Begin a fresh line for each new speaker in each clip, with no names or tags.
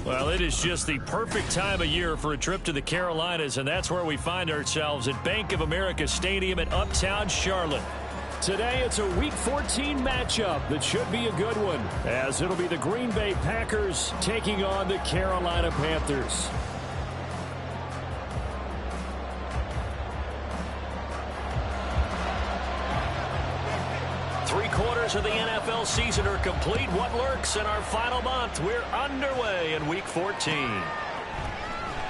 Well, it is just the perfect time of year for a trip to the Carolinas, and that's where we find ourselves at Bank of America Stadium in Uptown Charlotte. Today, it's a Week 14 matchup that should be a good one, as it'll be the Green Bay Packers taking on the Carolina Panthers. Three-quarters of the NFL season are complete. What lurks in our final month? We're underway in Week 14.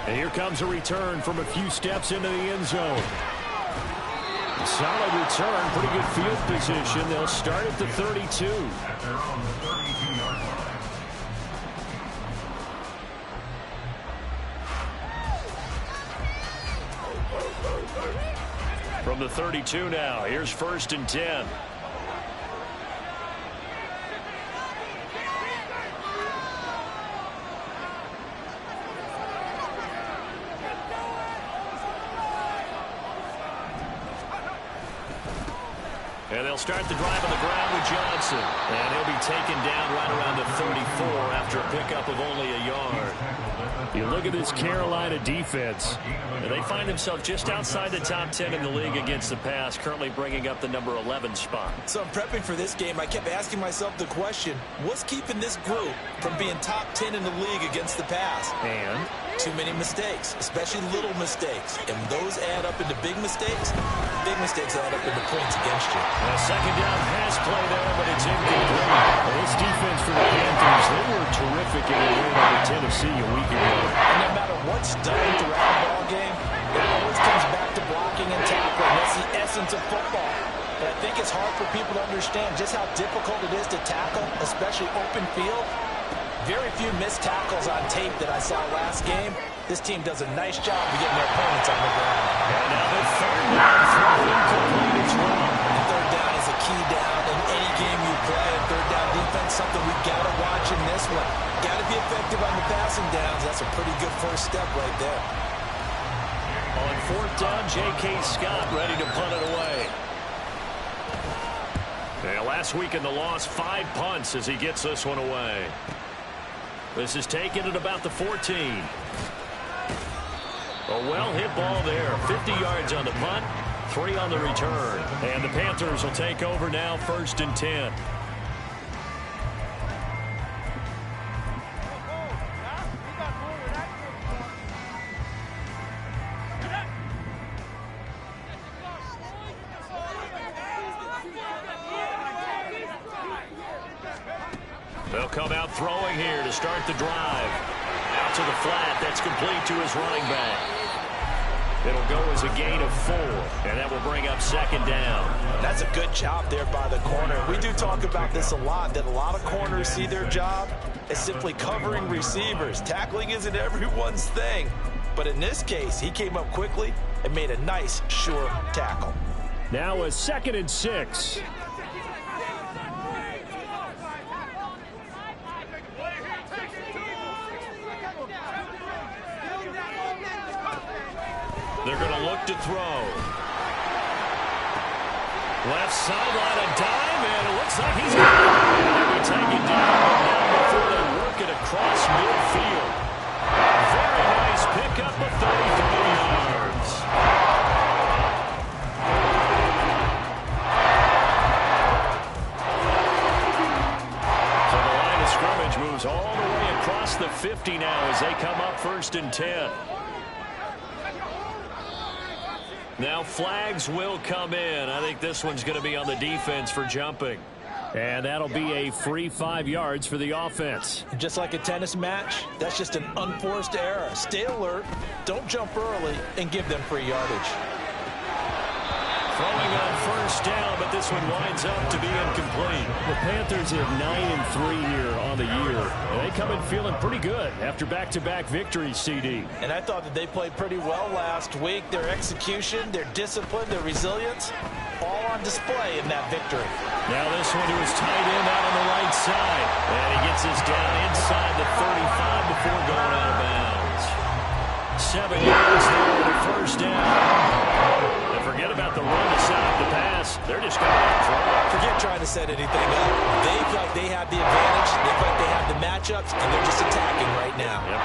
And here comes a return from a few steps into the end zone. Solid return, pretty good field position. They'll start at the 32. From the 32 now, here's 1st and 10. And they'll start the drive on the ground with Johnson. And he'll be taken down right around the 34 after a pickup of only a yard. You look at this Carolina defense, and they find themselves just outside the top 10 in the league against the pass, currently bringing up the number 11 spot.
So I'm prepping for this game. I kept asking myself the question, what's keeping this group from being top 10 in the league against the pass?
And
too many mistakes, especially little mistakes. And those add up into big mistakes. Big mistakes add up into points against you.
A second down pass play there, but it's incomplete. Well, this defense for the Panthers, they were terrific in the win over Tennessee a week ago.
And no matter what's done throughout the ball game, it always comes back to blocking and tackling. That's the essence of football. But I think it's hard for people to understand just how difficult it is to tackle, especially open field. Very few missed tackles on tape that I saw last game. This team does a nice job of getting their opponents on the ground.
And now the third down throw incomplete as well.
And third down is a key down in any game you play. And third down defense, something we got to watch in this one. Got to be effective on the passing downs. That's a pretty good first step right there.
On 4th down, J.K. Scott ready to punt it away. Now, last week in the loss, 5 punts as he gets this one away. This is taken at about the 14. A well-hit ball there. 50 yards on the punt, 3 on the return. And the Panthers will take over now, 1st and 10. They'll come out throwing here to start the drive. Out to the flat. That's complete to his running back. It'll go as a gain of 4, and that will bring up 2nd down.
That's a good job there by the corner. We do talk about this a lot, that a lot of corners see their job as simply covering receivers. Tackling isn't everyone's thing. But in this case, he came up quickly and made a nice, sure tackle.
Now a 2nd and 6. They're going to look to throw. Left sideline, a dime, and it looks like he's going to be taken down before they work it across midfield. Very nice pickup of 33 yards. So the line of scrimmage moves all the way across the 50 now as they come up 1st and 10. Now flags will come in. I think this one's going to be on the defense for jumping. And that'll be a free 5 yards for the offense.
Just like a tennis match, that's just an unforced error. Stay alert, don't jump early, and give them free yardage.
Throwing on 1st down, but this one winds up to be incomplete. The Panthers have 9-3 here on the year. And they come in feeling pretty good after back-to-back victories, CD.
And I thought that they played pretty well last week. Their execution, their discipline, their resilience, all on display in that victory.
Now this one to his tight end out on the right side. And he gets us down inside the 35 before going out of bounds. 7 yards there with a 1st down. And forget about the run to set up the pass. They're just going to throw it.
Forget trying to set anything up. They feel like they have the advantage. They feel like they have the matchups, and they're just attacking right now.
Yeah,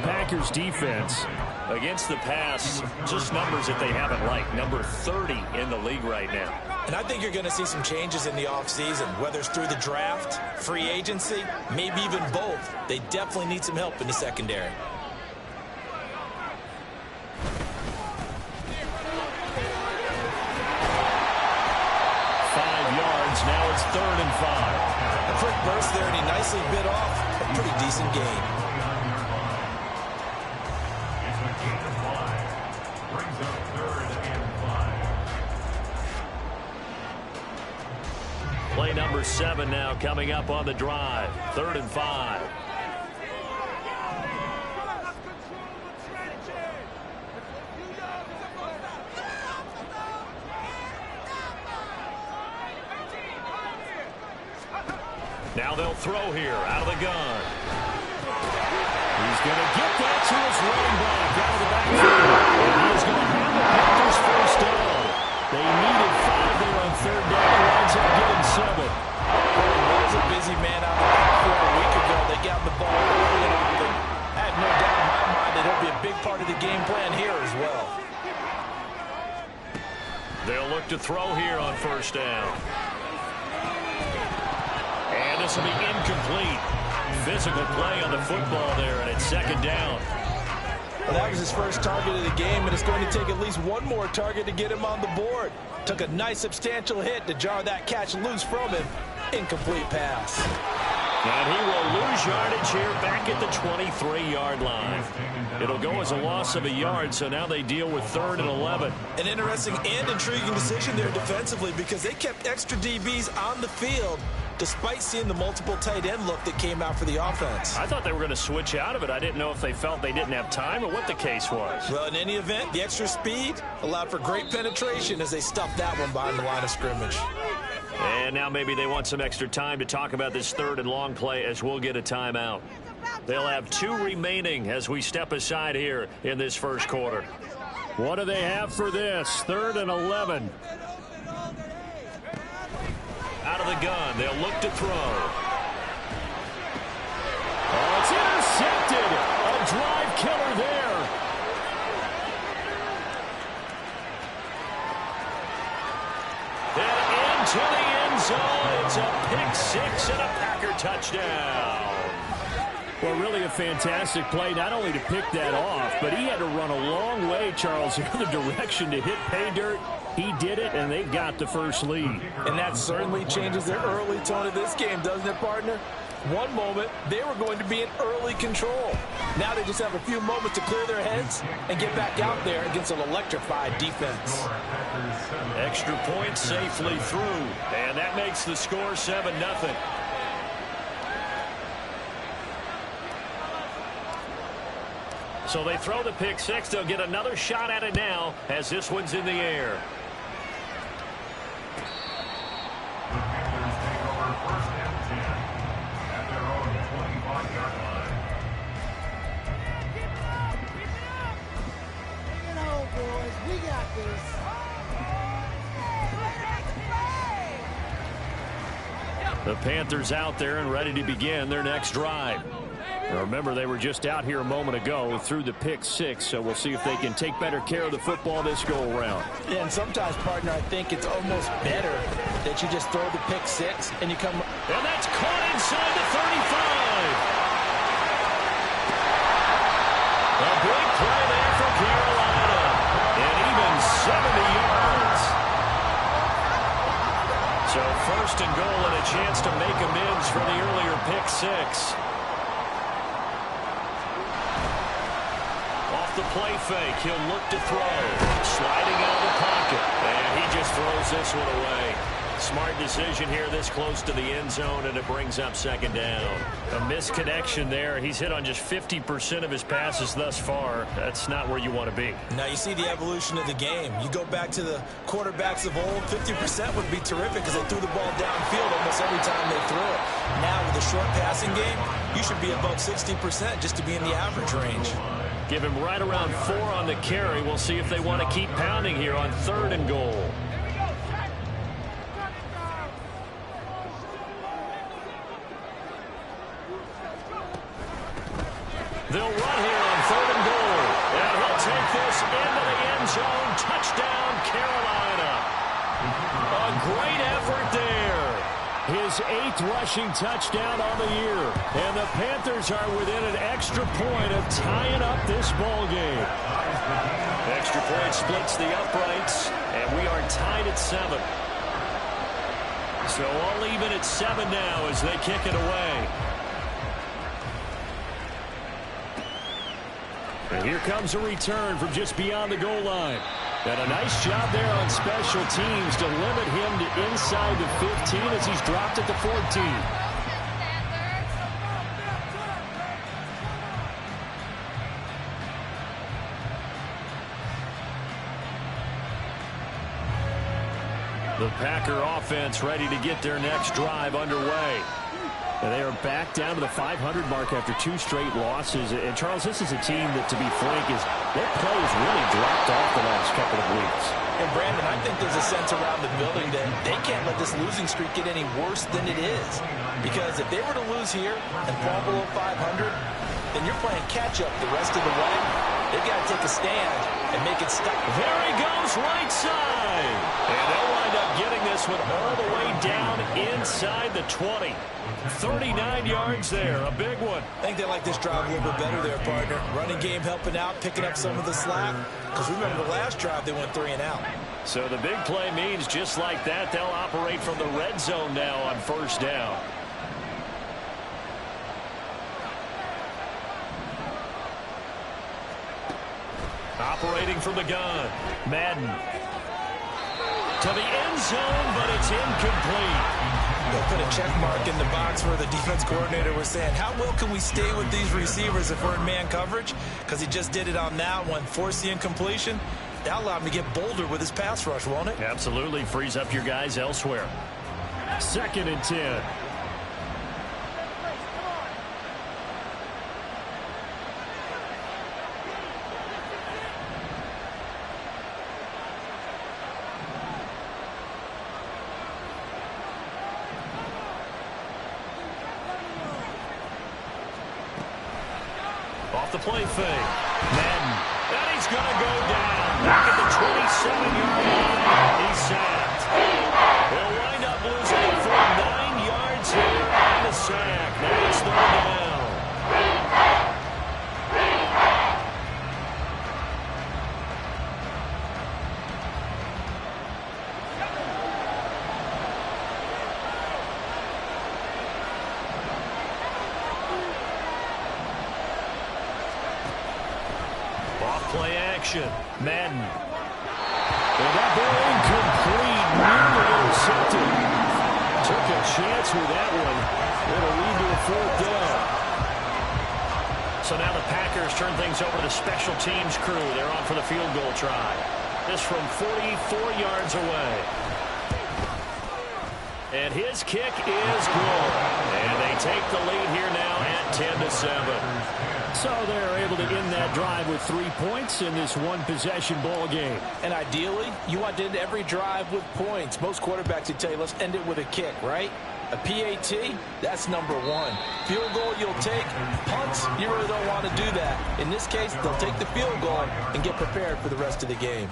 Packers defense against the pass, just numbers that they haven't liked. Number 30 in the league right now.
And I think you're going to see some changes in the offseason, whether it's through the draft, free agency, maybe even both. They definitely need some help in the secondary.
Now it's 3rd and 5.
A quick burst there, and he nicely bit off a pretty decent gain.
Play number 7 now coming up on the drive. 3rd and 5. Now they'll throw here out of the gun. He's going to get that to his running back out of the backfield. And he's going to have the Panthers first down. They needed 5 there on 3rd down. Winds up getting 7.
There was a busy man out of the backfield a week ago. They got the ball early and often. I have no doubt in my mind that he'll be a big part of the game plan here as well.
They'll look to throw here on 1st down. And this will be incomplete. Physical play on the football there, and it's 2nd down.
Well, that was his first target of the game, and it's going to take at least one more target to get him on the board. Took a nice substantial hit to jar that catch loose from him. Incomplete pass.
And he will lose yardage here back at the 23-yard line. It'll go as a loss of a yard, so now they deal with 3rd and 11.
An interesting and intriguing decision there defensively because they kept extra DBs on the field despite seeing the multiple tight end look that came out for the offense.
I thought they were going to switch out of it. I didn't know if they felt they didn't have time or what the case was.
Well, in any event, the extra speed allowed for great penetration as they stuffed that one behind the line of scrimmage.
And now maybe they want some extra time to talk about this 3rd and long play as we'll get a timeout. They'll have 2 remaining as we step aside here in this first quarter. What do they have for this? 3rd and 11. Out of the gun, they'll look to throw. Oh, it's intercepted. A drive killer there. And into the end zone. It's a pick 6 and a Packer touchdown. Well, really a fantastic play, not only to pick that off, but he had to run a long way, Charles, the other direction to hit pay dirt. He did it, and they've got the first lead.
And that certainly changes the early tone of this game, doesn't it, partner? One moment, they were going to be in early control. Now they just have a few moments to clear their heads and get back out there against an electrified defense.
Extra point safely through, and that makes the score 7-0. So they throw the pick 6. They'll get another shot at it now as this one's in the air.
The Panthers take over 1st and 10 at their own 25-yard line.
Bring it home, boys. We got this.
The Panthers out there and ready to begin their next drive. Remember, they were just out here a moment ago through the pick 6, so we'll see if they can take better care of the football this go-around.
Yeah, and sometimes, partner, I think it's almost better that you just throw the pick 6 and you come...
And that's caught inside the 35. A big play there for Carolina. And even 70 yards. So 1st and goal and a chance to make amends for the earlier pick 6. The play fake. He'll look to throw. Sliding out of the pocket. And he just throws this one away. Smart decision here this close to the end zone, and it brings up 2nd down. A misconnection there. He's hit on just 50% of his passes thus far. That's not where you want to be.
Now you see the evolution of the game. You go back to the quarterbacks of old, 50% would be terrific because they threw the ball downfield almost every time they threw it. Now with the short passing game, you should be above 60% just to be in the average range.
Give him right around 4 on the carry. We'll see if they want to keep pounding here on 3rd and goal. They'll run here on His 8th rushing touchdown on the year. And the Panthers are within an extra point of tying up this ball game. Extra point splits the uprights, and we are tied at 7. So all even at 7 now as they kick it away. And here comes a return from just beyond the goal line. And a nice job there on special teams to limit him to inside the 15 as he's dropped at the 14. The Packer offense ready to get their next drive underway. And they are back down to the 500 mark after 2 straight losses. And, Charles, this is a team that, to be frank, their play has really dropped off the last couple of weeks.
And, Brandon, I think there's a sense around the building that they can't let this losing streak get any worse than it is. Because if they were to lose here and fall below 500, then you're playing catch-up the rest of the way. They've got to take a stand and make it stop.
There he goes, right side. And they'll wind up getting this one all the way down inside the 20. 39 yards there, a big one.
I think they like this drive a little bit better there, partner. Running game helping out, picking up some of the slack. Because remember the last drive, they went 3 and out.
So the big play means just like that, they'll operate from the red zone now on first down. Operating from the gun, Madden. To the end zone, but it's incomplete.
They'll put a check mark in the box where the defense coordinator was saying, how well can we stay with these receivers if we're in man coverage? Because he just did it on that one, forced the incompletion. That'll allow him to get bolder with his pass rush, won't it?
Absolutely, frees up your guys elsewhere. 2nd and 10. Off the play fake. Madden. And he's going to go down. Back at the 27-yard line. He's sacked. He'll wind up losing it for 9 yards here on the sack. Now it's 3rd down. Play action. Madden. And that ball incomplete. Nearly intercepted. Took a chance with that one. It'll lead to a 4th down. So now the Packers turn things over to the special teams crew. They're on for the field goal try. This from 44 yards away. And his kick is good. And they take the lead here now at 10-7. So they're able to end that drive with 3 points in this one-possession ball game.
And ideally, you want to end every drive with points. Most quarterbacks would tell you, let's end it with a kick, right? A PAT, that's number 1. Field goal you'll take. Punts, you really don't want to do that. In this case, they'll take the field goal and get prepared for the rest of the game.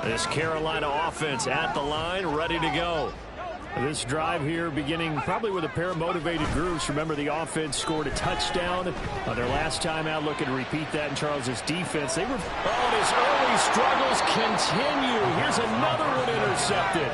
This Carolina offense at the line, ready to go. This drive here beginning probably with a pair of motivated groups. Remember, the offense scored a touchdown on their last time out. Looking to repeat that in Charles's defense. They were, his early struggles continue. Here's another one intercepted.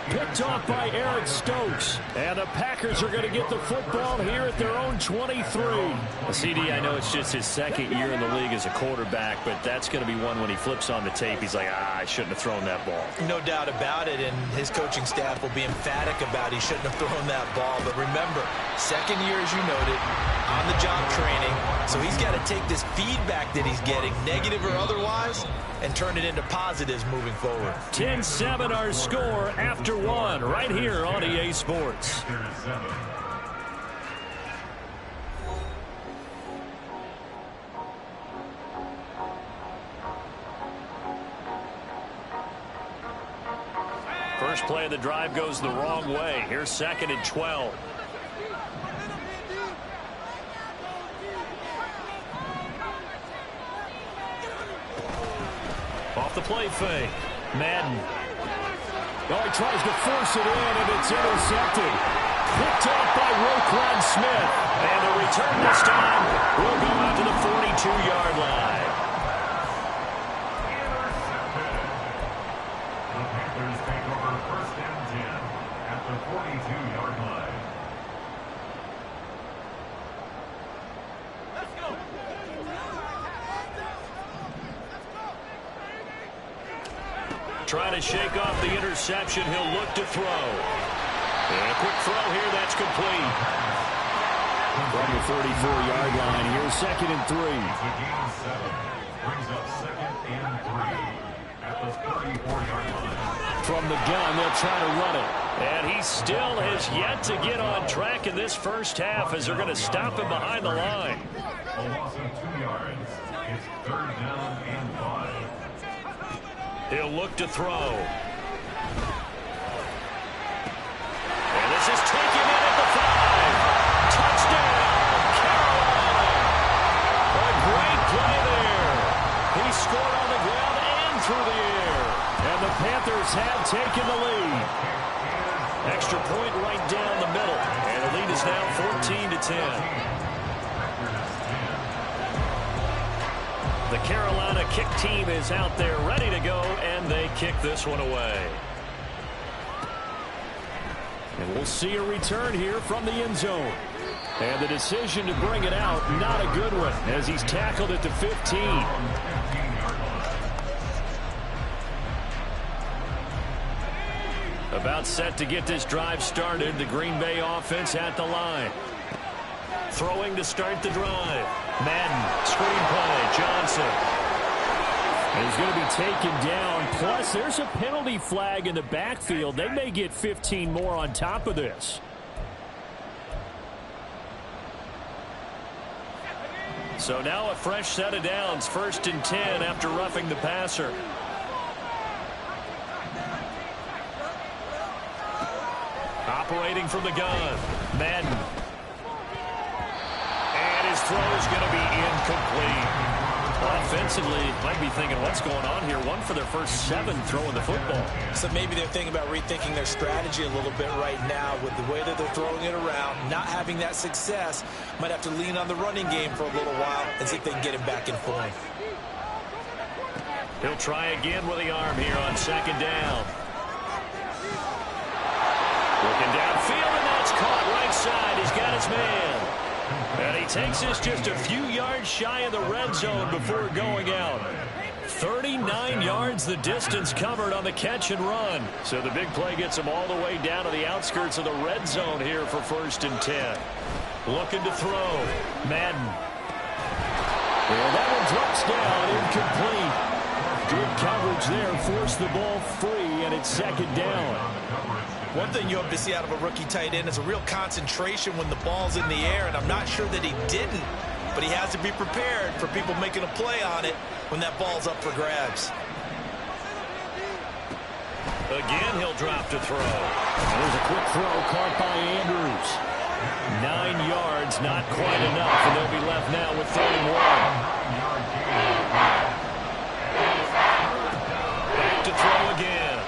Picked off by Eric Stokes. And the Packers are going to get the football here at their own 23. CD, I know it's just his 2nd year in the league as a quarterback, but that's going to be one when he flips on the tape. He's like, I shouldn't have thrown that ball.
No doubt about it, and his coaching staff will be emphatic about he shouldn't have thrown that ball. But remember, 2nd year, as you noted, on-the-job training. So he's got to take this feedback that he's getting, negative or otherwise, and turn it into positives moving forward.
10-7 our score after 1 right here on EA Sports. First play of the drive goes the wrong way. Here's 2nd and 12. Off the play fake. Madden. Oh, he tries to force it in, and it's intercepted. Picked off by Roquan Smith. And the return this time will go out to the 42-yard line.
The Panthers take over first and 10 at the 42-yard line.
Let's go.
Trying to shake off the interception. He'll look to throw. And a quick throw here. That's complete. From the 34-yard line. Here's 2nd and 3.
It's a gain of 7. Brings up 2nd and 3 at the 34-yard line.
From the gun, they'll try to run it. And he still has yet to get on track in this first half as they're going to stop him behind the line.
A loss of 2 yards. It's 3rd down and 5.
He'll look to throw. And this is taken in at the 5. Touchdown, Carolina. A great play there. He scored on the ground and through the air. And the Panthers have taken the lead. Extra point right down the middle. And the lead is now 14-10. The Carolina kick team is out there ready to go, and they kick this one away. And we'll see a return here from the end zone. And the decision to bring it out, not a good one, as he's tackled at the 15. About set to get this drive started. The Green Bay offense at the line. Throwing to start the drive. Madden, screenplay, Johnson. And he's going to be taken down. Plus, there's a penalty flag in the backfield. They may get 15 more on top of this. So now a fresh set of downs. 1st and 10 after roughing the passer. Operating from the gun. Madden. His throw is going to be incomplete. Offensively, might be thinking, what's going on here? 1 for their first 7 throwing the football.
So maybe they're thinking about rethinking their strategy a little bit right now with the way that they're throwing it around. Not having that success, might have to lean on the running game for a little while and see if they can get him back in form.
He'll try again with the arm here on 2nd down. Looking downfield, and that's caught right side. He's got his man. And he takes this just a few yards shy of the red zone before going out. 39 yards the distance covered on the catch and run. So the big play gets him all the way down to the outskirts of the red zone here for 1st and 10. Looking to throw. Madden. And that one drops down, incomplete. Good coverage there, forced the ball free, and it's 2nd down.
One thing you hope to see out of a rookie tight end is a real concentration when the ball's in the air, and I'm not sure that he didn't, but he has to be prepared for people making a play on it when that ball's up for grabs.
Again, he'll drop to throw. There's a quick throw caught by Andrews. 9 yards, not quite enough, and they'll be left now with 31. Back to throw again.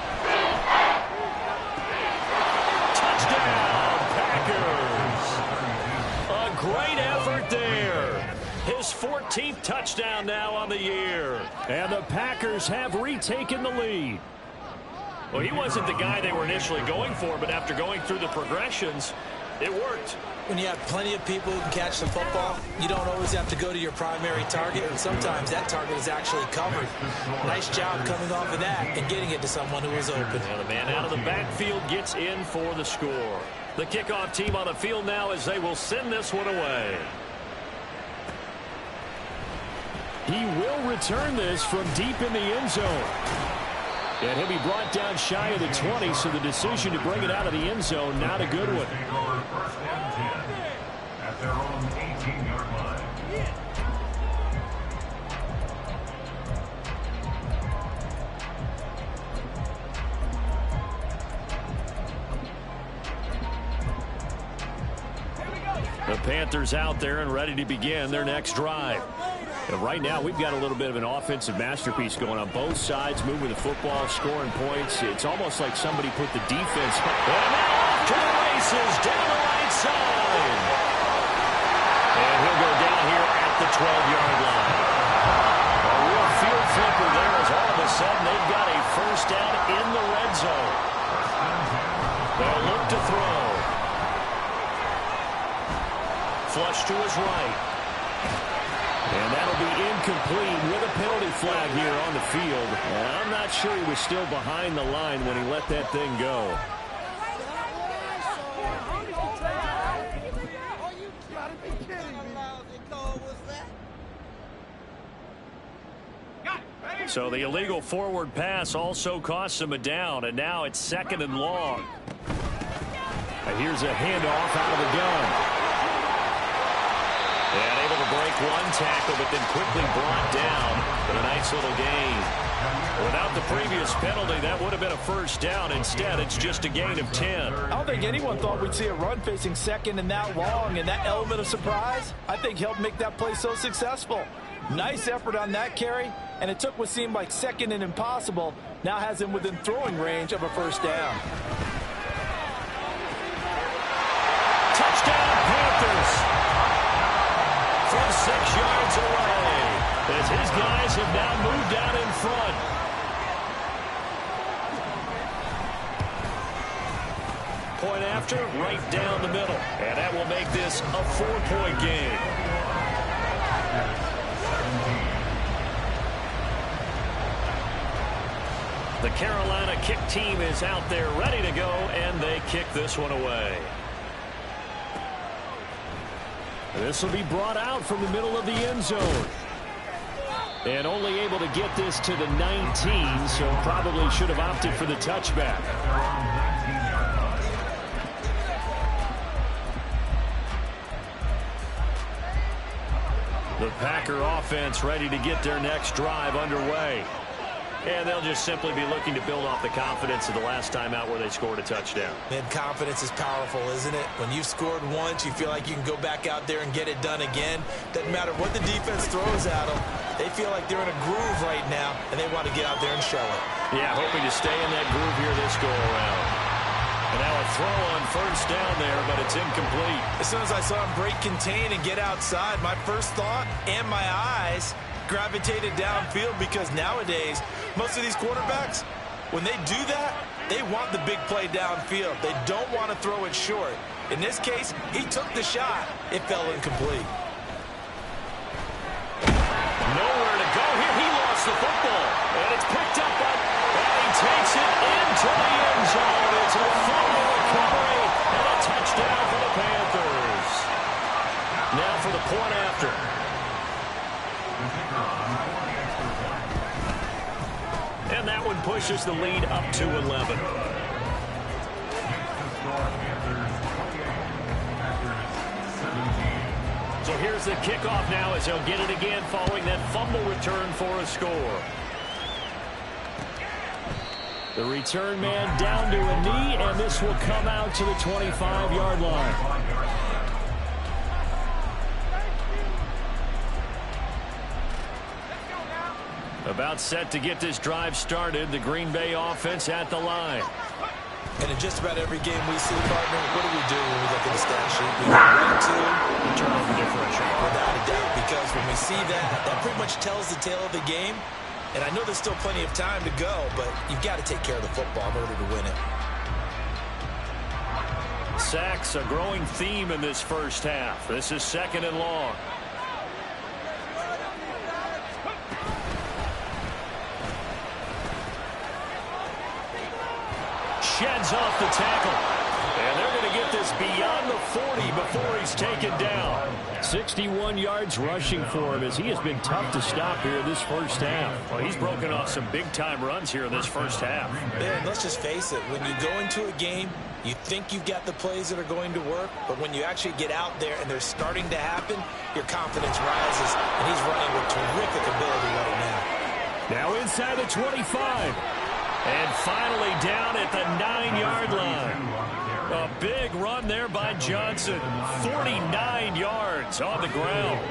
Great effort there. His 14th touchdown now on the year. And the Packers have retaken the lead. Well, he wasn't the guy they were initially going for, but after going through the progressions, it worked.
When you have plenty of people who can catch the football, you don't always have to go to your primary target, and sometimes that target is actually covered. Nice job coming off of that and getting it to someone who was open.
And the man out of the backfield gets in for the score. The kickoff team on the field now as they will send this one away. He will return this from deep in the end zone. And he'll be brought down shy of the 20, so the decision to bring it out of the end zone, not a good one.
Take over 1st and 10 at their own 18-yard line.
The Panthers out there and ready to begin their next drive. And right now, we've got a little bit of an offensive masterpiece going on. Both sides moving the football, scoring points. It's almost like somebody put the defense. And now off to the races, down the right side. And he'll go down here at the 12-yard line. A real field flipper there as all of a sudden they've got a first down in the red zone. They'll look to throw. Flush to his right. And that'll be incomplete with a penalty flag here on the field. And I'm not sure he was still behind the line when he let that thing go. So the illegal forward pass also costs him a down, and now it's 2nd and long. And here's a handoff out of the gun. And able to break one tackle, but then quickly brought down for a nice little gain. Without the previous penalty, that would have been a first down. Instead, it's just a gain of 10.
I don't think anyone thought we'd see a run facing 2nd and that long, and that element of surprise, I think, helped make that play so successful. Nice effort on that carry, and it took what seemed like 2nd and impossible, now has him within throwing range of a first down.
Touchdown, Panthers! From 6 yards away, as his guys have now moved out in front. Point after, right down the middle. And that will make this a 4-point game. The Carolina kick team is out there ready to go, and they kick this one away. This will be brought out from the middle of the end zone. And only able to get this to the 19, so probably should have opted for the touchback. The Packer offense ready to get their next drive underway. And they'll just simply be looking to build off the confidence of the last time out where they scored a touchdown.
And confidence is powerful, isn't it? When you've scored once, you feel like you can go back out there and get it done again. Doesn't matter what the defense throws at them. They feel like they're in a groove right now, and they want to get out there and show it.
Yeah, hoping to stay in that groove here this go-around. And now a throw on first down there, but it's incomplete.
As soon as I saw him break contain and get outside, my first thought and my eyes gravitated downfield, because nowadays most of these quarterbacks, when they do that, they want the big play downfield. They don't want to throw it short. In this case, he took the shot. It fell incomplete.
Nowhere to go here. He lost the football, and it's picked up by, and he takes it into the end zone. It's a fumble recovery and a touchdown for the Panthers. Now for the point after. And that one pushes the lead up to 11. So here's the kickoff now as he'll get it again following that fumble return for a score. The return man down to a knee, and this will come out to the 25-yard line. About set to get this drive started. The Green Bay offense at the line.
And in just about every game we see, partner, what do we do when we look at the stat sheet? We run to
turnover differential.
Without a doubt, because when we see that, that pretty much tells the tale of the game. And I know there's still plenty of time to go, but you've got to take care of the football in order to win it.
Sacks, a growing theme in this first half. This is 2nd and long. Sheds off the tackle. And they're going to get this beyond the 40 before he's taken down. 61 yards rushing for him as he has been tough to stop here this first half. Well, he's broken off some big-time runs here in this first half.
Man, let's just face it. When you go into a game, you think you've got the plays that are going to work, but when you actually get out there and they're starting to happen, your confidence rises, and he's running with terrific ability right now.
Now inside the 25. And finally down at the 9-yard line. A big run there by Johnson. 49 yards on the ground.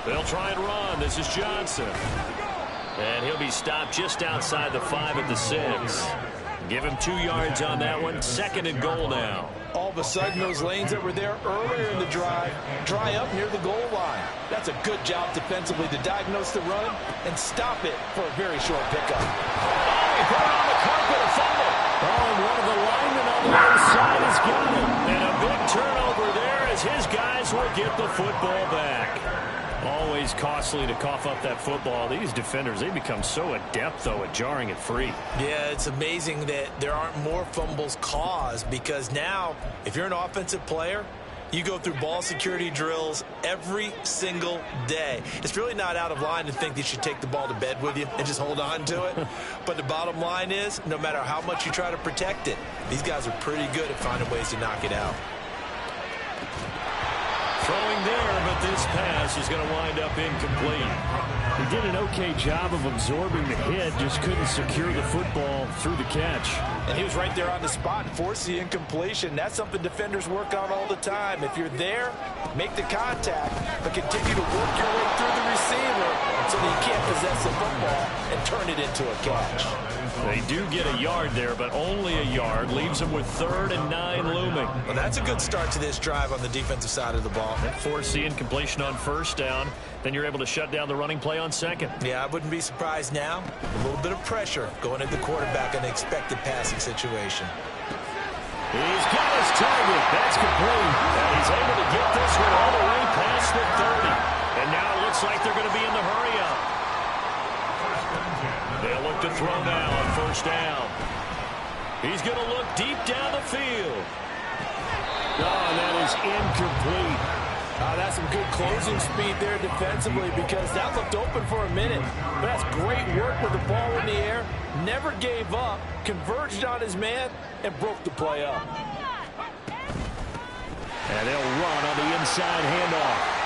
They'll try and run. This is Johnson. And he'll be stopped just outside the 5 at the 6. Give him 2 yards on that one. 2nd and goal now.
All of a sudden, those lanes that were there earlier in the drive dry up near the goal line. That's a good job defensively to diagnose the run and stop it for a very short pickup.
Oh, he put it on the carpet, a fumble. Oh, and one of the linemen on the other side has got it. And a big turnover there as his guys will get the football back. Always costly to cough up that football. These defenders, they become so adept, though, at jarring it free.
Yeah, it's amazing that there aren't more fumbles caused, because now, if you're an offensive player, you go through ball security drills every single day. It's really not out of line to think that you should take the ball to bed with you and just hold on to it. But the bottom line is, no matter how much you try to protect it, these guys are pretty good at finding ways to knock it out.
Throwing there, but this pass is going to wind up incomplete. He did an okay job of absorbing the hit, just couldn't secure the football through the catch.
And he was right there on the spot and forced the incompletion. That's something defenders work on all the time. If you're there, make the contact, but continue to work your way through the receiver so that you can't possess the football and turn it into a catch.
They do get a yard there, but only a yard. Leaves them with 3rd and 9 looming.
Well, that's a good start to this drive on the defensive side of the ball.
Force the incompletion on 1st down. Then you're able to shut down the running play on 2nd.
Yeah, I wouldn't be surprised now. A little bit of pressure going at the quarterback in an expected passing situation.
He's got his target. That's complete. And he's able to get this one all the way past the 30. And now it looks like they're going to be in the hurry-up. They'll look to throw now on 1st down. He's going to look deep down the field. Oh, and that is incomplete.
That's some good closing speed there defensively, because that looked open for a minute. But that's great work with the ball in the air. Never gave up, converged on his man, and broke the play up.
And they'll run on the inside handoff.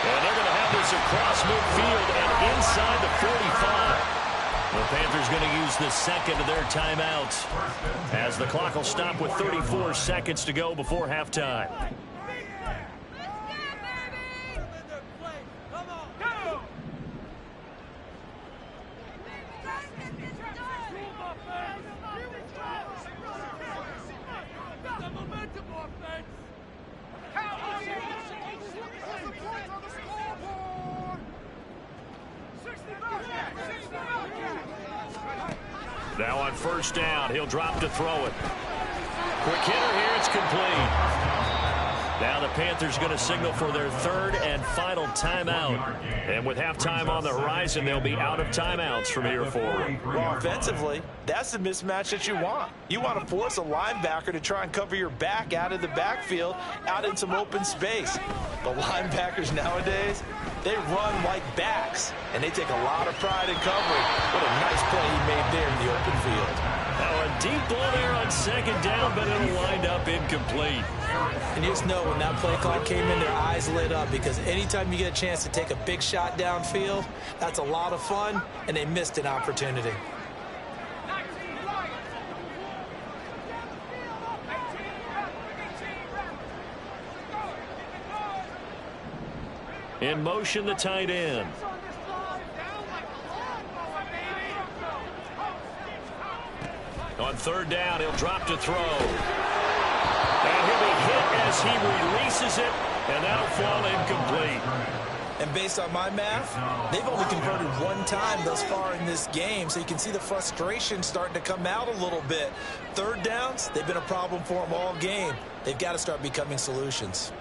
And they're going to have this across midfield and inside the 45. The Panthers going to use the 2nd of their timeouts as the clock will stop with 34 seconds to go before halftime. Now on 1st down, he'll drop to throw it. Quick hitter here, it's complete. Now the Panthers going to signal for their 3rd and final timeout. And with halftime on the horizon, they'll be out of timeouts from here forward.
Well, offensively, that's the mismatch that you want. You want to force a linebacker to try and cover your back out of the backfield, out in some open space. The linebackers nowadays, they run like backs, and they take a lot of pride in covering. What a nice play he made there in the open field.
Now a deep ball there on 2nd down, but it'll wind up incomplete.
And you just know when that play call came in, their eyes lit up, because anytime you get a chance to take a big shot downfield, that's a lot of fun, and they missed an opportunity.
In motion, the tight end. On 3rd down, he'll drop to throw. And he'll be hit as he releases it, and that'll fall incomplete.
And based on my math, they've only converted 1 time thus far in this game, so you can see the frustration starting to come out a little bit. 3rd downs, they've been a problem for them all game. They've got to start becoming solutions.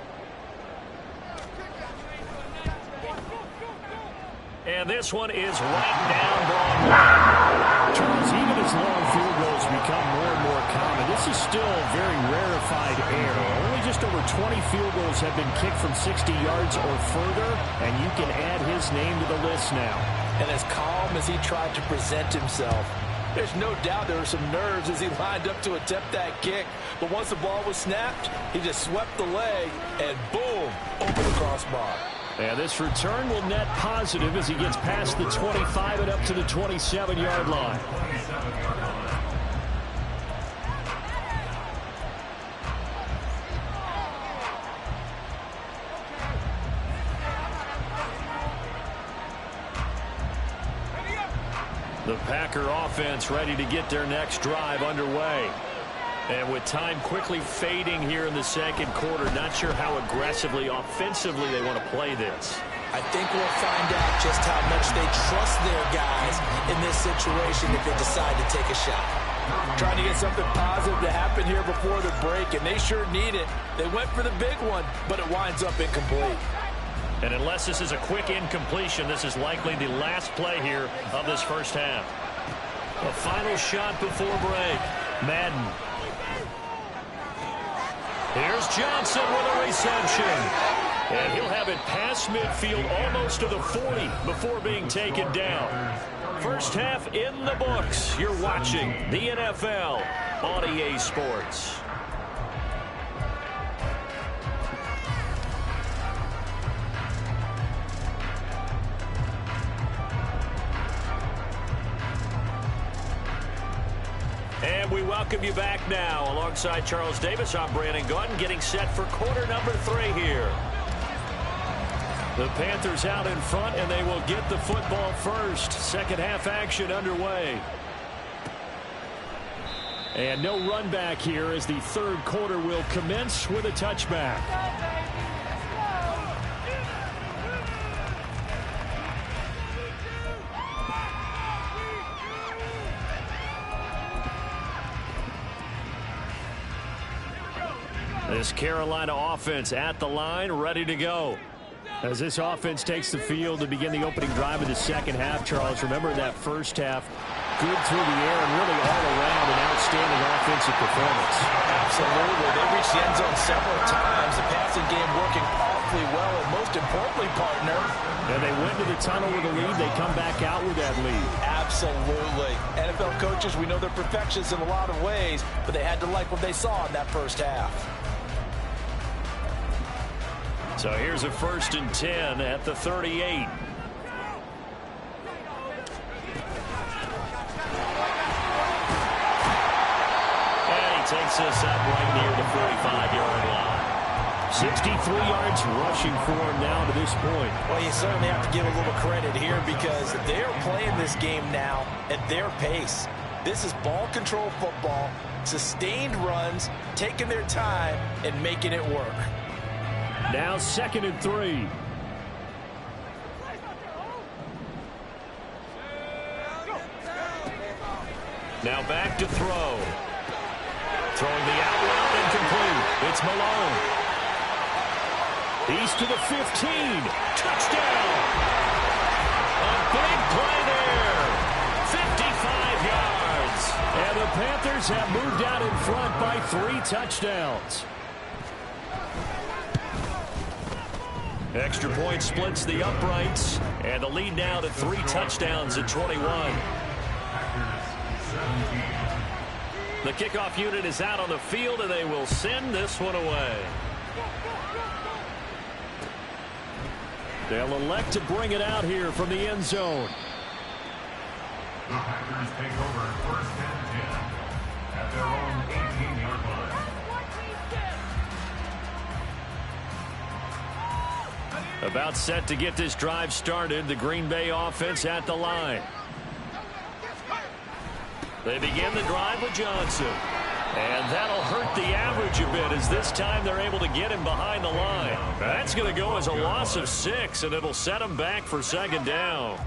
And this one is right down Broadway. Charles, even as long field goals become more and more common, this is still very rarefied air. Only just over 20 field goals have been kicked from 60 yards or further, and you can add his name to the list now.
And as calm as he tried to present himself, there's no doubt there were some nerves as he lined up to attempt that kick. But once the ball was snapped, he just swept the leg, and boom, over the crossbar.
And this return will net positive as he gets past the 25 and up to the 27-yard line. The Packer offense ready to get their next drive underway. And with time quickly fading here in the second quarter, not sure how aggressively, offensively they want to play this.
I think we'll find out just how much they trust their guys in this situation if they decide to take a shot. Trying to get something positive to happen here before the break, and they sure need it. They went for the big one, but it winds up incomplete.
And unless this is a quick incompletion, this is likely the last play here of this first half. A final shot before break. Madden. Here's Johnson with a reception. And he'll have it past midfield almost to the 40 before being taken down. First half in the books. You're watching the NFL on EA Sports. And we welcome you back now. Alongside Charles Davis, I'm Brandon Gaudin, getting set for quarter number 3 here. The Panthers out in front, and they will get the football first. Second half action underway. And no run back here as the third quarter will commence with a touchback. This Carolina offense at the line, ready to go. As this offense takes the field to begin the opening drive of the second half, Charles, remember that first half, good through the air and really all around an outstanding offensive performance.
Absolutely. They reached the end zone several times. The passing game working awfully well, and most importantly, partner.
And they went to the tunnel with a lead. They come back out with that lead.
Absolutely. NFL coaches, we know they're perfectionists in a lot of ways, but they had to like what they saw in that first half.
So here's a 1st and 10 at the 38. And he takes this up right near the 45-yard line. 63 yards rushing for him now to this point.
Well, you certainly have to give a little credit here because they're playing this game now at their pace. This is ball control football, sustained runs, taking their time, and making it work.
Now 2nd and 3. Now back to throw. Throwing the out route incomplete. It's Malone. He's to the 15. Touchdown. A big play there. 55 yards. And the Panthers have moved out in front by 3 touchdowns. Extra point splits the uprights, and the lead now to 3 touchdowns at 21. The kickoff unit is out on the field, and they will send this one away. They'll elect to bring it out here from the end zone.
The Packers take over 1st and 10 at their own 18-yard line.
About set to get this drive started. The Green Bay offense at the line. They begin the drive with Johnson. And that'll hurt the average a bit as this time they're able to get him behind the line. That's going to go as a loss of 6, and it'll set him back for 2nd down.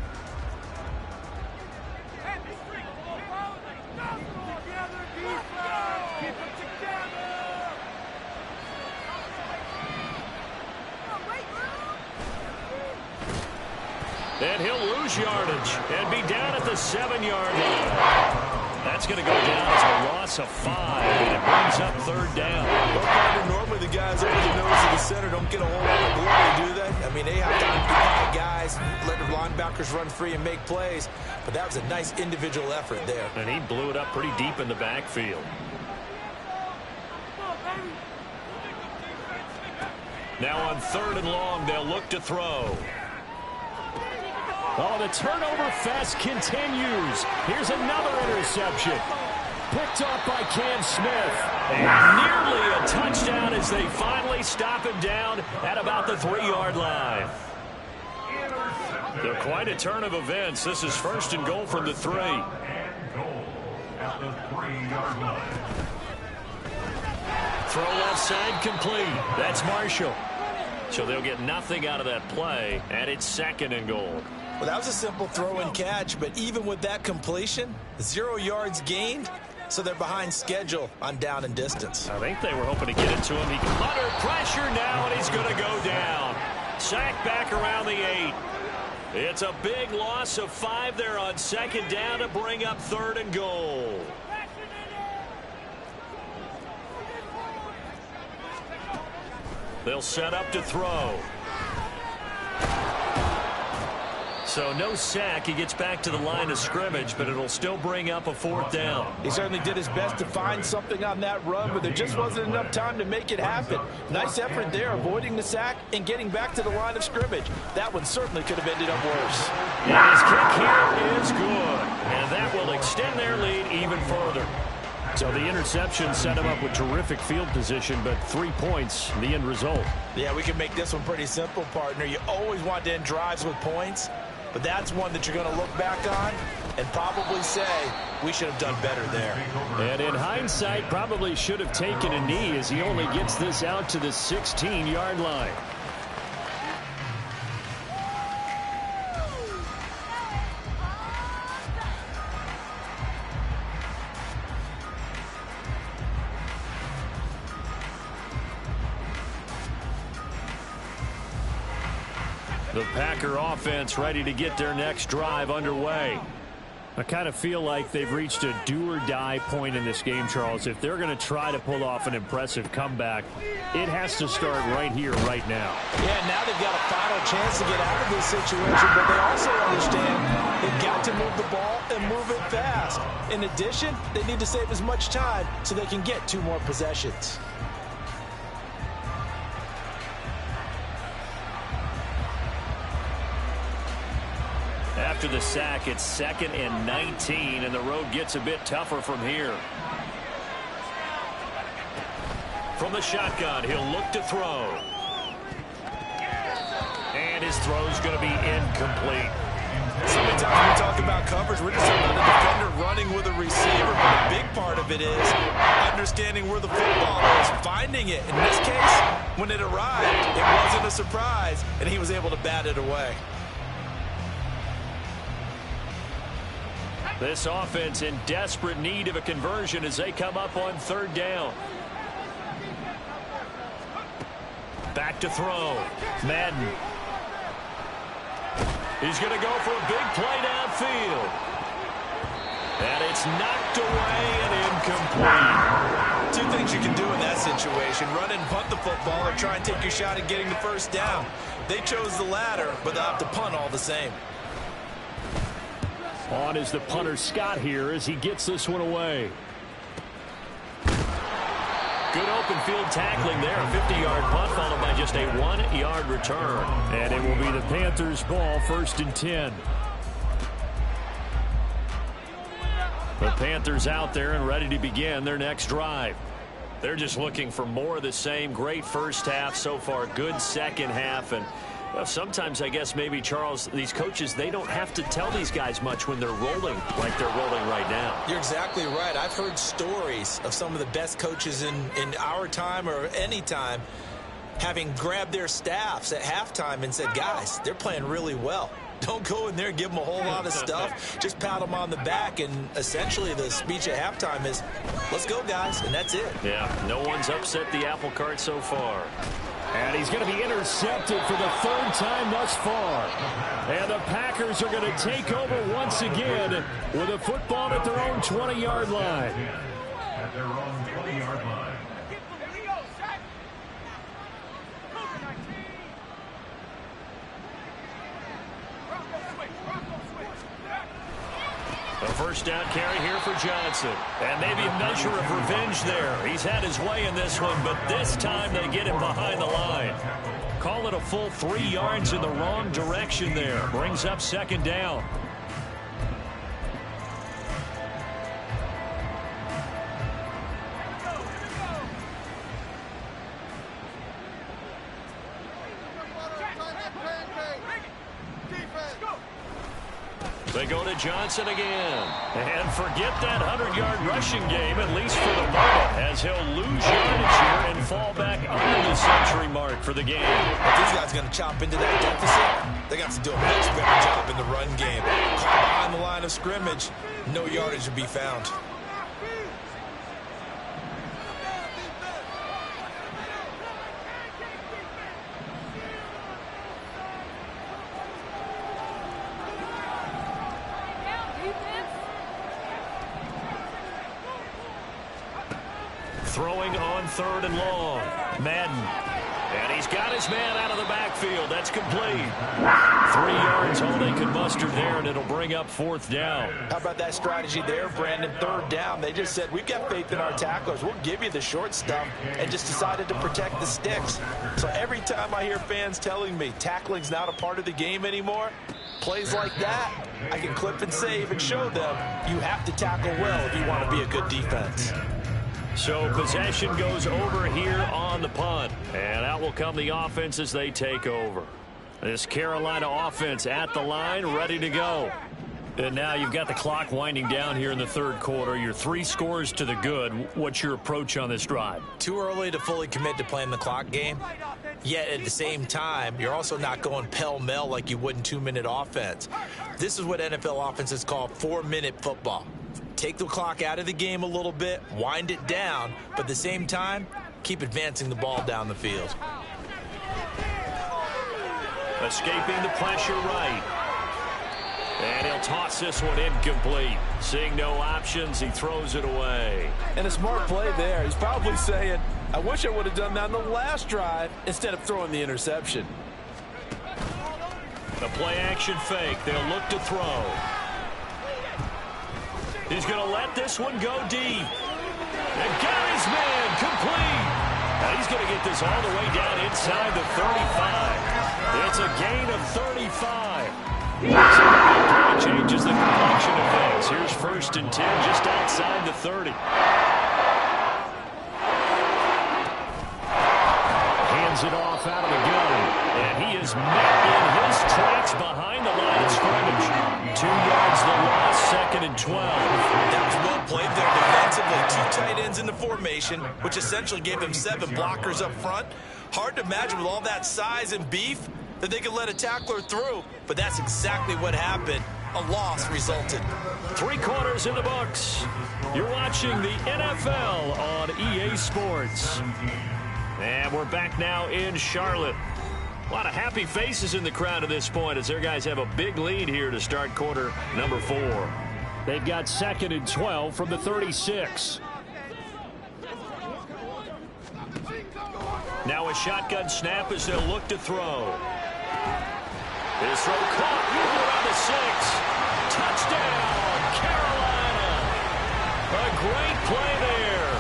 And he'll lose yardage and be down at the 7-yard line. That's going to go down as a loss of 5, and it brings up 3rd down.
Well, normally the guys over the nose of the center don't get a whole lot of glory, do they? I mean, they have to occupy guys, let the linebackers run free and make plays, but that was a nice individual effort there.
And he blew it up pretty deep in the backfield. Now on 3rd and long, they'll look to throw. Oh, the turnover fest continues. Here's another interception. Picked off by Cam Smith. And nearly a touchdown as they finally stop him down at about the 3-yard line. They're quite a turn of events. This is first and goal from the 3.
And goal at the 3-yard line.
Throw left side complete. That's Marshall. So they'll get nothing out of that play, and it's second and goal.
Well, that was a simple throw and catch, but even with that completion, 0 yards gained, so they're behind schedule on down and distance.
I think they were hoping to get it to him. He under pressure now, and he's going to go down. Sack back around the 8. It's a big loss of 5 there on second down to bring up third and goal. They'll set up to throw. So no sack. He gets back to the line of scrimmage, but it'll still bring up a 4th down.
He certainly did his best to find something on that run, but there just wasn't enough time to make it happen. Nice effort there, avoiding the sack and getting back to the line of scrimmage. That one certainly could have ended up worse.
And his kick here is good, and that will extend their lead even further. So the interception set him up with terrific field position, but 3 points, the end result.
Yeah, we can make this one pretty simple, partner. You always want to end drives with points, but that's one that you're going to look back on and probably say, we should have done better there.
And in hindsight, probably should have taken a knee as he only gets this out to the 16-yard line. The Packer offense ready to get their next drive underway. I kind of feel like they've reached a do-or-die point in this game, Charles. If they're going to try to pull off an impressive comeback, it has to start right here, right now.
Yeah, now they've got a final chance to get out of this situation, but they also understand they've got to move the ball and move it fast. In addition, they need to save as much time so they can get 2 more possessions.
After the sack, it's 2nd and 19, and the road gets a bit tougher from here. From the shotgun, he'll look to throw. And his throw's going to be incomplete.
So many times we talk about coverage, we're just talking about the defender running with a receiver, but a big part of it is understanding where the football is, finding it. In this case, when it arrived, it wasn't a surprise, and he was able to bat it away.
This offense in desperate need of a conversion as they come up on 3rd down. Back to throw. Madden. He's going to go for a big play downfield. And it's knocked away and incomplete. 2 things you can do in that situation. Run and punt the football or try and take your shot at getting the 1st down. They chose the latter, but they'll have to punt all the same. On is the punter Scott here as he gets this one away. Good open field tackling there. A 50-yard punt followed by just a 1-yard return. And it will be the Panthers' ball, 1st and 10. The Panthers out there and ready to begin their next drive. They're just looking for more of the same. Great first half so far. Good second half. And well, sometimes I guess maybe, Charles, these coaches, they don't have to tell these guys much when they're rolling like they're rolling right now.
You're exactly right. I've heard stories of some of the best coaches in our time or any time having grabbed their staffs at halftime and said, guys, they're playing really well. Don't go in there and give them a whole lot of stuff. Just pat them on the back, and essentially the speech at halftime is, let's go, guys, and that's it.
Yeah, no one's upset the apple cart so far. And he's going to be intercepted for the 3rd time thus far. And the Packers are going to take over once again with a football at their own 20-yard line.
At their own 20-yard line.
A 1st down carry here for Johnson. And maybe a measure of revenge there. He's had his way in this one, but this time they get him behind the line. Call it a full 3 yards in the wrong direction there. Brings up 2nd down. They go to Johnson again. And forget that 100-yard rushing game, at least for the moment, as he'll lose yardage here and fall back under the century mark for the game.
If these guys are going to chop into that deficit, they got to do a much better job in the run game. Caught behind the line of scrimmage, no yardage to be found.
Throwing on 3rd and long. Madden. And he's got his man out of the backfield. That's complete. 3 yards, all they could muster there, and it'll bring up 4th down.
How about that strategy there, Brandon? 3rd down. They just said, we've got faith in our tacklers. We'll give you the short stuff, and just decided to protect the sticks. So every time I hear fans telling me tackling's not a part of the game anymore, plays like that, I can clip and save and show them you have to tackle well if you want to be a good defense.
So possession goes over here on the punt. And out will come the offense as they take over. This Carolina offense at the line, ready to go. And now you've got the clock winding down here in the 3rd quarter. Your 3 scores to the good. What's your approach on this drive?
Too early to fully commit to playing the clock game. Yet at the same time, you're also not going pell-mell like you would in 2-minute offense. This is what NFL offenses call 4-minute football. Take the clock out of the game a little bit, wind it down, but at the same time, keep advancing the ball down the field.
Escaping the pressure right. And he'll toss this one incomplete. Seeing no options, he throws it away.
And a smart play there. He's probably saying, I wish I would have done that on the last drive instead of throwing the interception.
The play action fake. They'll look to throw. He's going to let this one go deep. And got his man complete. Now he's going to get this all the way down inside the 35. It's a gain of 35. Changes the complexion of things. Here's 1st and 10 just outside the 30. Hands it off out of the gun. And he is met in his tracks behind the line of scrimmage. 2 yards the loss, 2nd and 12.
That was well played there defensively. 2 tight ends in the formation, which essentially gave them 7 blockers up front. Hard to imagine with all that size and beef that they could let a tackler through, but that's exactly what happened. A loss resulted.
3 quarters in the books. You're watching the NFL on EA Sports. And we're back now in Charlotte. A lot of happy faces in the crowd at this point as their guys have a big lead here to start quarter number 4. They've got 2nd and 12 from the 36. Now a shotgun snap as they'll look to throw. His throw caught around the 6. Touchdown, Carolina. A great play there.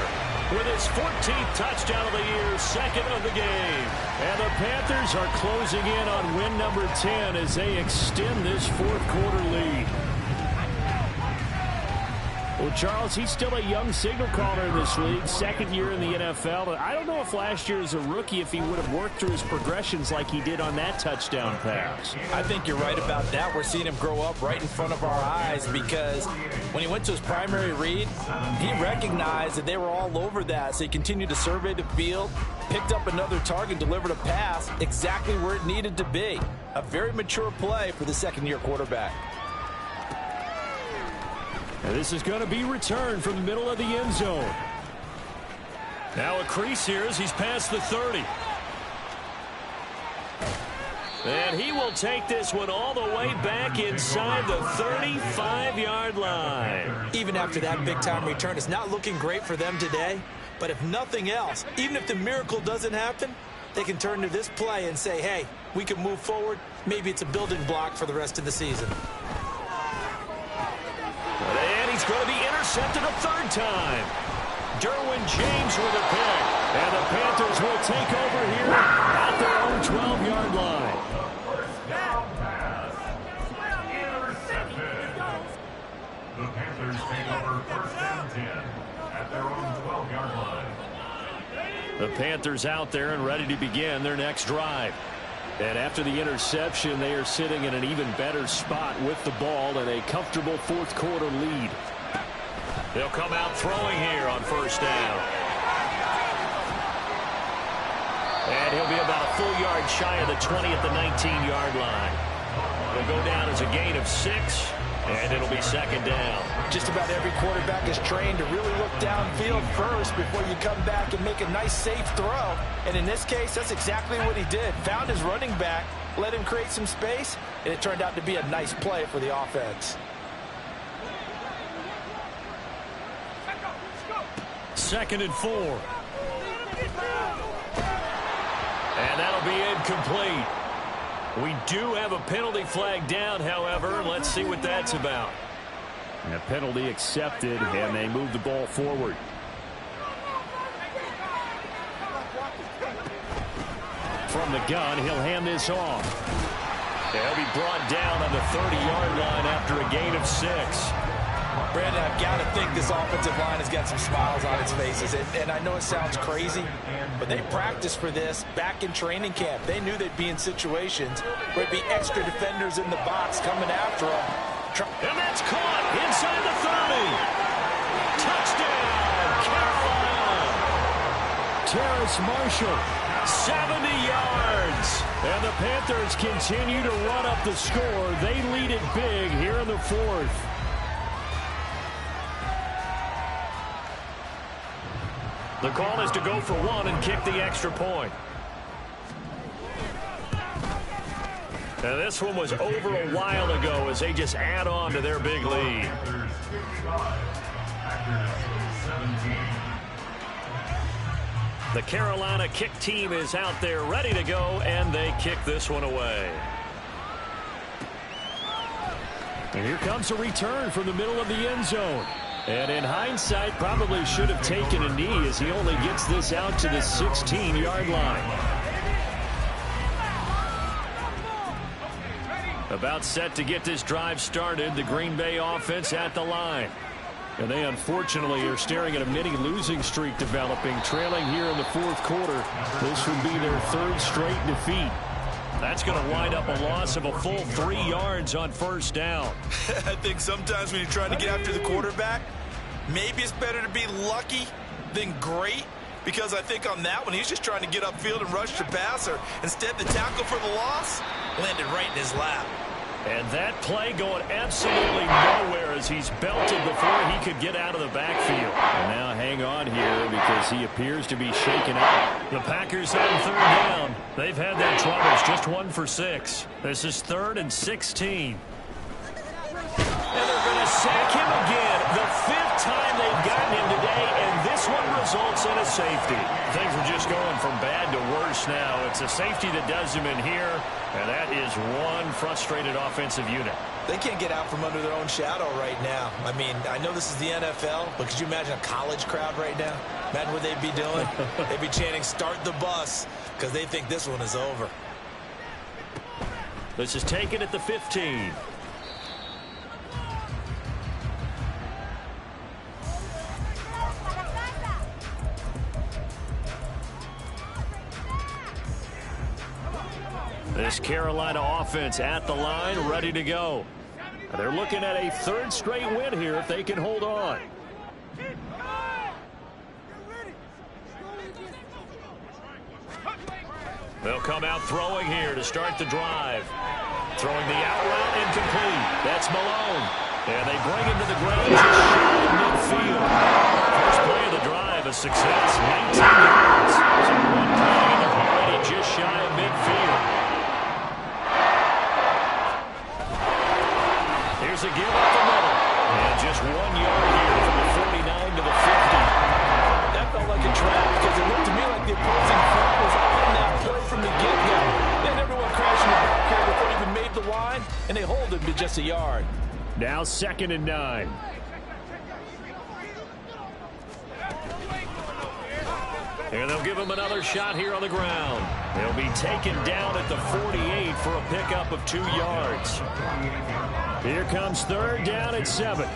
With his 14th touchdown of the year, 2nd of the game. And the Panthers are closing in on win number 10 as they extend this 4th quarter lead. Well, Charles, he's still a young signal caller in this league, 2nd year in the NFL. But I don't know if last year as a rookie, if he would have worked through his progressions like he did on that touchdown pass.
I think you're right about that. We're seeing him grow up right in front of our eyes because when he went to his primary read, he recognized that they were all over that. So he continued to survey the field, picked up another target, delivered a pass exactly where it needed to be. A very mature play for the 2nd-year quarterback.
And this is going to be returned from the middle of the end zone. Now a crease here as he's past the 30. And he will take this one all the way back inside the 35-yard line.
Even after that big-time return, it's not looking great for them today. But if nothing else, even if the miracle doesn't happen, they can turn to this play and say, hey, we can move forward. Maybe it's a building block for the rest of the season.
And he's going to be intercepted a 3rd time. Derwin James with a pick. And the Panthers will take over here at their own 12-yard line.
First down pass. Intercepted. The Panthers take over 1st and 10 at their own 12-yard line.
The Panthers out there and ready to begin their next drive. And after the interception, they are sitting in an even better spot with the ball and a comfortable fourth quarter lead. They'll come out throwing here on first down. And he'll be about a full yard shy of the 20 at the 19-yard line. It'll go down as a gain of 6, and it'll be second down.
Just about every quarterback is trained to really look downfield first before you come back and make a nice, safe throw. And in this case, that's exactly what he did. Found his running back, let him create some space, and it turned out to be a nice play for the offense.
Second and 4. And that'll be incomplete. We do have a penalty flag down, however. Let's see what that's about. And a penalty accepted, and they move the ball forward. From the gun, he'll hand this off. He'll be brought down on the 30-yard line after a gain of 6.
Brandon, I've got to think this offensive line has got some smiles on its faces. And I know it sounds crazy, but they practiced for this back in training camp. They knew they'd be in situations where there'd be extra defenders in the box coming after them.
And that's caught inside the 30. Touchdown, Carolina. Terrace Marshall, 70 yards. And the Panthers continue to run up the score. They lead it big here in the fourth. The call is to go for 1 and kick the extra point. Now this one was over a while ago as they just add on to their big lead. The Carolina kick team is out there ready to go, and they kick this one away. And here comes a return from the middle of the end zone. And in hindsight, probably should have taken a knee as he only gets this out to the 16-yard line. About set to get this drive started, the Green Bay offense at the line. And they unfortunately are staring at a mini losing streak developing, trailing here in the fourth quarter. This would be their 3rd straight defeat. That's going to wind up a loss of a full 3 yards on first down.
I think sometimes when you're trying to get after the quarterback, maybe it's better to be lucky than great, because I think on that one, he's just trying to get upfield and rush the passer. Instead, the tackle for the loss landed right in his lap.
And that play going absolutely nowhere as he's belted before he could get out of the backfield. And now hang on here because he appears to be shaken out. The Packers on 3rd down. They've had their troubles, just 1 for 6. This is 3rd and 16. And they're going to sack him again. The 5th time they've gotten him today, and this one results in a safety. Things are just going from bad to worse now. It's a safety that does him in here, and that is one frustrated offensive unit.
They can't get out from under their own shadow right now. I mean, I know this is the NFL, but could you imagine a college crowd right now? Imagine what they'd be doing. They'd be chanting, "Start the bus," because they think this one is over.
This is taken at the 15. This Carolina offense at the line, ready to go. They're looking at a 3rd straight win here if they can hold on. They'll come out throwing here to start the drive. Throwing the out route incomplete. That's Malone. And they bring him to the ground just shy of midfield. First play of the drive, a success. 19 yards. So one play and they're already just shy of midfield. Here's a give up the middle. And just 1 yard here from the 49 to the 50.
That felt like a trap because it looked to me like the opposing front was on that play from the get-go. Then everyone crashing the back here before he even made the line, and they hold him to just a yard.
Now 2nd and 9. And they'll give him another shot here on the ground. They'll be taken down at the 48 for a pickup of 2 yards. Here comes 3rd down at 7.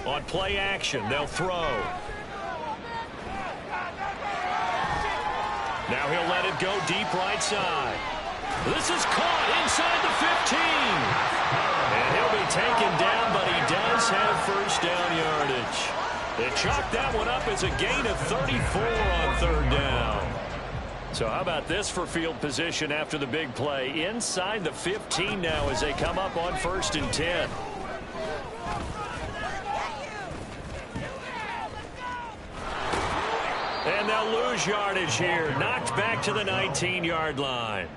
On play action, they'll throw. Now he'll let it go deep right side. This is caught inside the 15. And he'll be taken down, but he does have first down yardage. They chalked that one up as a gain of 34 on third down. So how about this for field position after the big play? Inside the 15 now as they come up on 1st and 10. And they'll lose yardage here. Knocked back to the 19-yard line.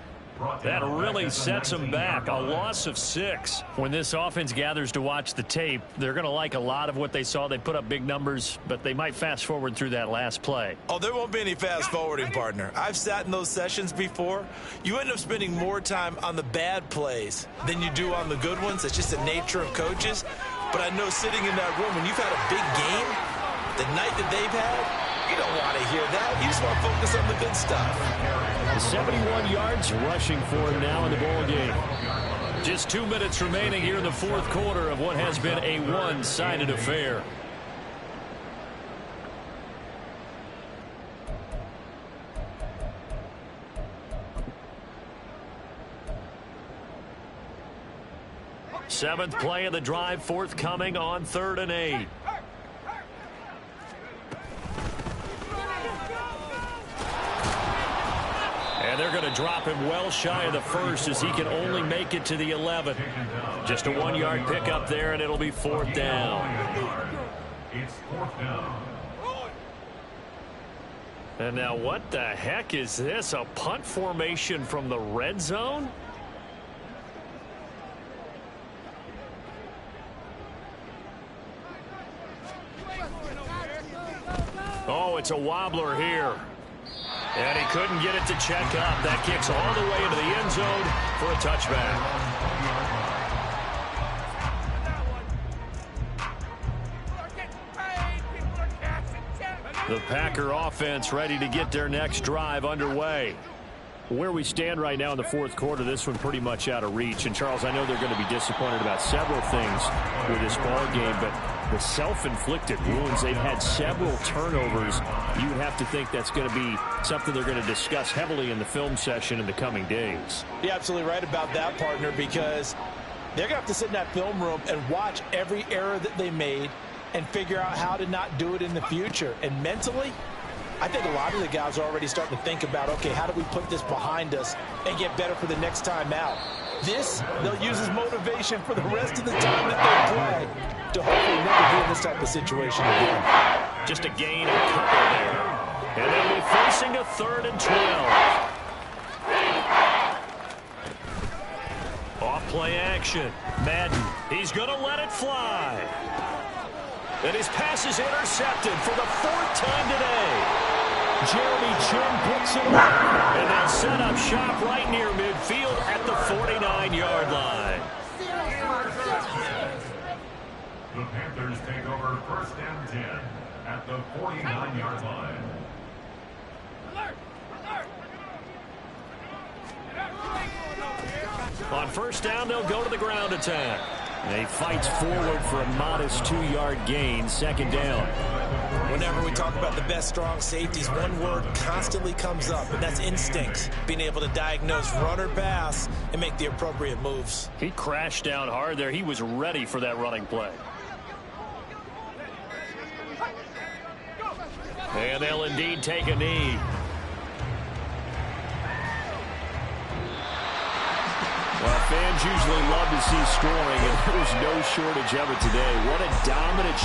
That really sets them back. A loss of 6. When this offense gathers to watch the tape, they're going to like a lot of what they saw. They put up big numbers, but they might fast forward through that last play.
Oh, there won't be any fast forwarding, partner. I've sat in those sessions before. You end up spending more time on the bad plays than you do on the good ones. It's just the nature of coaches. But I know sitting in that room, when you've had a big game, the night that they've had, you don't want to hear that. You just want to focus on the good stuff.
71 yards rushing for him now in the ball game. Just 2 minutes remaining here in the fourth quarter of what has been a one-sided affair. Seventh play of the drive forthcoming on 3rd and 8. And they're going to drop him well shy of the first as he can only make it to the 11. Just a 1-yard pickup there, and it'll be 4th down.
It's 4th down.
And now what the heck is this? A punt formation from the red zone? Oh, it's a wobbler here. And he couldn't get it to check up. That kicks all the way into the end zone for a touchback. The Packer offense ready to get their next drive underway. Where we stand right now in the fourth quarter, this one pretty much out of reach. And, Charles, I know they're going to be disappointed about several things with this ball game, but the self-inflicted wounds, they've had several turnovers. You would have to think that's going to be something they're going to discuss heavily in the film session in the coming days.
You're absolutely right about that, partner, because they're going to have to sit in that film room and watch every error that they made and figure out how to not do it in the future. And mentally, I think a lot of the guys are already starting to think about, okay, how do we put this behind us and get better for the next time out? This, they'll use as motivation for the rest of the time that they play to hopefully never be in this type of situation again.
Just a gain of a couple there. And they'll be facing a 3rd and 12. Off play action. Madden, he's going to let it fly. And his pass is intercepted for the 4th time today. Jeremy Chinn picks it up. And they'll set up shop right near midfield at the 49-yard line.
The Panthers take over 1st and 10 at the 49-yard line.
On 1st down, they'll go to the ground attack. And he fights forward for a modest 2-yard gain, 2nd down.
Whenever we talk about the best strong safeties, one word constantly comes up, and that's instinct. Being able to diagnose run or pass and make the appropriate moves.
He crashed down hard there. He was ready for that running play. And they'll indeed take a knee. Well, fans usually love to see scoring, and there's no shortage of it today. What a dominant